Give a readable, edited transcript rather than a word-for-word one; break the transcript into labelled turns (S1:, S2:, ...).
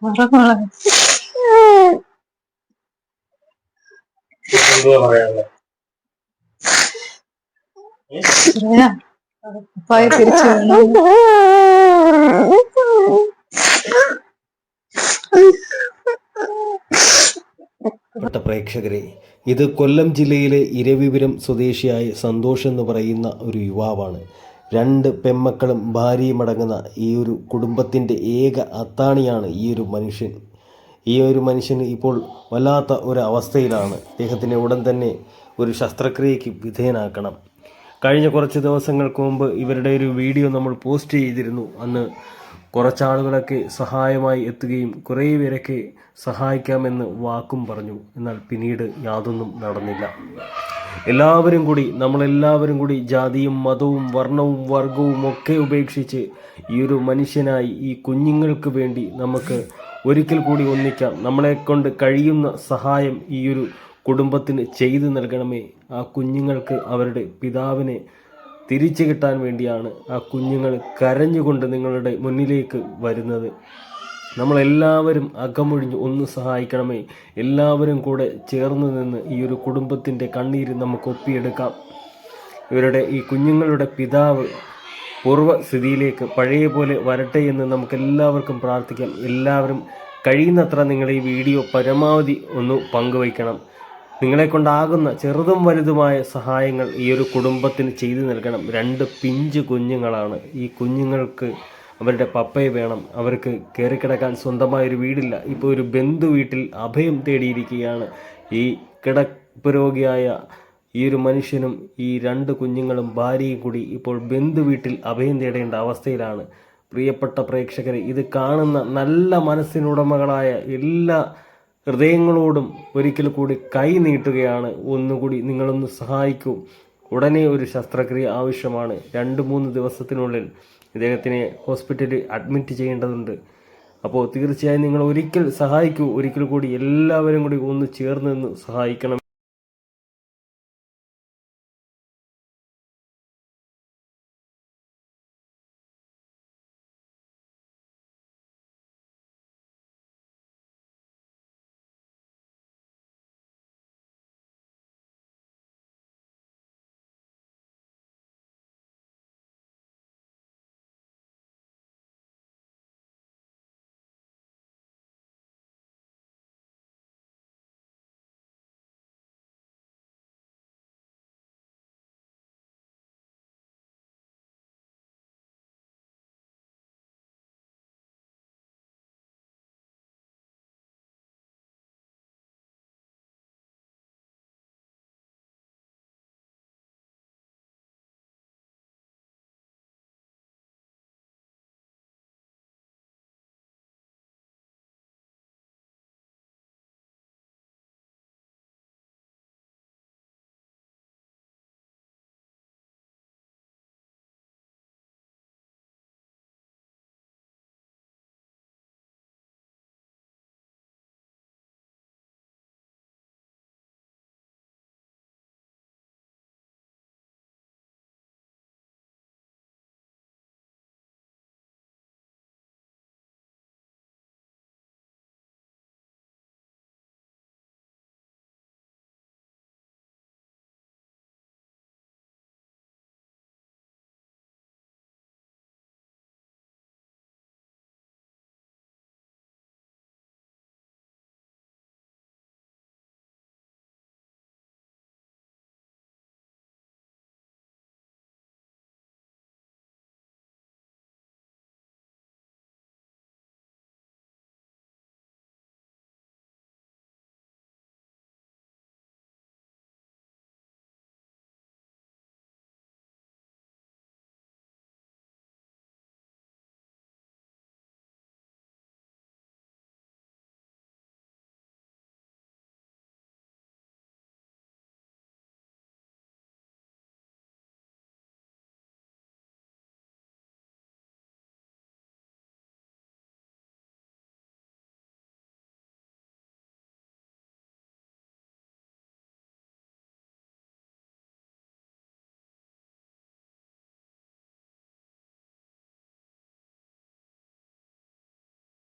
S1: പറ
S2: എന്തുവാ പറയാനുള്ളത്?
S1: പപ്പായ തിരിച്ചു വേണം.
S3: പ്പെട്ട പ്രേക്ഷകരെ, ഇത് കൊല്ലം ജില്ലയിലെ ഇരവിപുരം സ്വദേശിയായ സന്തോഷ് എന്ന് പറയുന്ന ഒരു യുവാവാണ്. 2 പെൺമക്കളും ഭാര്യയും അടങ്ങുന്ന ഈ ഒരു കുടുംബത്തിൻ്റെ ഏക അത്താണിയാണ് ഈ ഒരു മനുഷ്യൻ. ഈ ഒരു മനുഷ്യന് ഇപ്പോൾ വല്ലാത്ത ഒരു അവസ്ഥയിലാണ്. അദ്ദേഹത്തിനെ ഉടൻ തന്നെ ഒരു ശസ്ത്രക്രിയയ്ക്ക് വിധേയനാക്കണം. കഴിഞ്ഞ കുറച്ച് ദിവസങ്ങൾക്ക് മുമ്പ് ഇവരുടെ ഒരു വീഡിയോ നമ്മൾ പോസ്റ്റ് ചെയ്തിരുന്നു. അന്ന് കുറച്ചാളുകളൊക്കെ സഹായമായി എത്തുകയും കുറേ പേരൊക്കെ സഹായിക്കാമെന്ന് വാക്കും പറഞ്ഞു. എന്നാൽ പിന്നീട് യാതൊന്നും നടന്നില്ല. നമ്മളെല്ലാവരും കൂടി ജാതിയും മതവും വർണ്ണവും വർഗവും ഒക്കെ ഉപേക്ഷിച്ച് ഈ ഒരു മനുഷ്യനായി, ഈ കുഞ്ഞുങ്ങൾക്ക് വേണ്ടി നമുക്ക് ഒരിക്കൽ കൂടി ഒന്നിക്കാം. നമ്മളെക്കൊണ്ട് കഴിയുന്ന സഹായം ഈ ഒരു കുടുംബത്തിന് ചെയ്തു നൽകണമേ. ആ കുഞ്ഞുങ്ങൾക്ക് അവരുടെ പിതാവിനെ തിരിച്ചു കിട്ടാൻ വേണ്ടിയാണ് ആ കുഞ്ഞുങ്ങൾ കരഞ്ഞുകൊണ്ട് നിങ്ങളുടെ മുന്നിലേക്ക് വരുന്നത്. നമ്മളെല്ലാവരും അകമൊഴിഞ്ഞ് ഒന്ന് സഹായിക്കണമേ. എല്ലാവരും കൂടെ ചേർന്ന് നിന്ന് ഈ ഒരു കുടുംബത്തിൻ്റെ കണ്ണീര് നമുക്ക് ഒപ്പിയെടുക്കാം. ഈ കുഞ്ഞുങ്ങളുടെ പിതാവ് പൂർവ്വസ്ഥിതിയിലേക്ക് പഴയ പോലെ വരട്ടെ എന്ന് നമുക്കെല്ലാവർക്കും പ്രാർത്ഥിക്കാം. എല്ലാവരും കഴിയുന്നത്ര നിങ്ങൾ ഈ വീഡിയോ പരമാവധി ഒന്ന് പങ്കുവയ്ക്കണം. നിങ്ങളെക്കൊണ്ടാകുന്ന ചെറുതും വലുതുമായ സഹായങ്ങൾ ഈ ഒരു കുടുംബത്തിന് ചെയ്തു നൽകണം. 2 പിഞ്ച് കുഞ്ഞുങ്ങളാണ്. ഈ കുഞ്ഞുങ്ങൾക്ക് അവരുടെ പപ്പയെ വേണം. അവർക്ക് കയറിക്കിടക്കാൻ സ്വന്തമായൊരു വീടില്ല. ഇപ്പോൾ ഒരു ബന്ധു വീട്ടിൽ അഭയം തേടിയിരിക്കുകയാണ്. ഈ കിടപ്പ് രോഗിയായ ഈ ഒരു മനുഷ്യനും ഈ 2 കുഞ്ഞുങ്ങളും ഭാര്യയും കൂടി ഇപ്പോൾ ബന്ധു വീട്ടിൽ അഭയം തേടേണ്ട അവസ്ഥയിലാണ്. പ്രിയപ്പെട്ട പ്രേക്ഷകരെ, ഇത് കാണുന്ന നല്ല മനസ്സിനുടമകളായ എല്ലാ ഹൃദയങ്ങളോടും ഒരിക്കൽ കൂടി കൈ നീട്ടുകയാണ്. ഒന്നുകൂടി നിങ്ങളൊന്ന് സഹായിക്കൂ. ഉടനെ ഒരു ശസ്ത്രക്രിയ ആവശ്യമാണ്. 2-3 ദിവസത്തിനുള്ളിൽ ഇദ്ദേഹത്തിനെ ഹോസ്പിറ്റലിൽ അഡ്മിറ്റ് ചെയ്യേണ്ടതുണ്ട്. അപ്പോൾ തീർച്ചയായും നിങ്ങൾ ഒരിക്കൽ സഹായിക്കൂ. ഒരിക്കൽ കൂടി എല്ലാവരും കൂടി ഒന്ന് ചേർന്ന് നിന്ന് സഹായിക്കണം.